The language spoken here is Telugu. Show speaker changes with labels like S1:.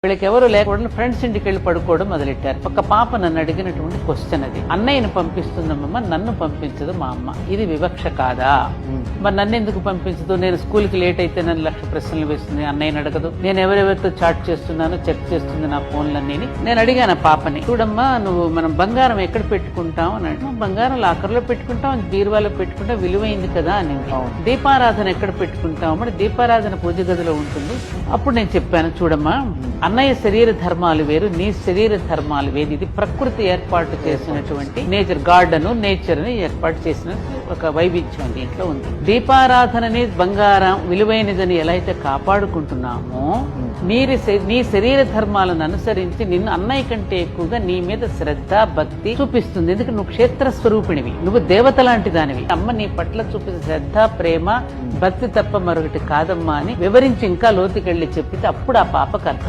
S1: వీళ్ళకి ఎవరు లేకుండా ఫ్రెండ్స్ ఇంటికి వెళ్ళి పడుకోవడం మొదలెట్టారు. ఒక పాప నన్ను అడిగినటువంటి క్వశ్చన్ అది, అన్నయ్యను పంపిస్తుందమ్మా, నన్ను పంపించదు మా అమ్మ, ఇది వివక్ష కాదా? మరి నన్ను ఎందుకు పంపించదు? నేను స్కూల్కి లేట్ అయితే నన్ను 1,00,000 ప్రశ్నలు వేస్తుంది, అన్నయ్యని అడగదు. నేను ఎవరెవరితో చాట్ చేస్తున్నానో చెక్ చేస్తుంది నా ఫోన్లన్నీ. నేను అడిగాను ఆ పాపని, చూడమ్మా నువ్వు మనం బంగారం ఎక్కడ పెట్టుకుంటాం అని అంటే, బంగారం లాకర్లో పెట్టుకుంటాం, బీరువాలో పెట్టుకుంటాం, విలువైంది కదా అని. దీపారాధన ఎక్కడ పెట్టుకుంటాం అంటే, దీపారాధన పూజ గదిలో ఉంటుంది. అప్పుడు నేను చెప్పాను, చూడమ్మా అన్నయ్య శరీర ధర్మాలు వేరు, నీ శరీర ధర్మాలు వేరు. ఇది ప్రకృతి ఏర్పాటు చేసినటువంటి నేచర్, గార్డెన్ నేచర్ ని ఏర్పాటు చేసిన ఒక వైవిధ్యం దీంట్లో ఉంది. దీపారాధనని బంగారం విలువైనదని ఎలా అయితే కాపాడుకుంటున్నామో, నీ శరీర ధర్మాలను అనుసరించి నిన్ను అన్నయ్య కంటే ఎక్కువగా నీ మీద శ్రద్ధ భక్తి చూపిస్తుంది. ఎందుకంటే నువ్వు క్షేత్ర స్వరూపిణివి, నువ్వు దేవత లాంటి దానివి. అమ్మ నీ పట్ల చూపిన శ్రద్ధ ప్రేమ భక్తి తప్ప మరొకటి కాదమ్మా అని వివరించి ఇంకా లోతుకెళ్లి చెప్పితే అప్పుడు ఆ పాపకు అర్థం.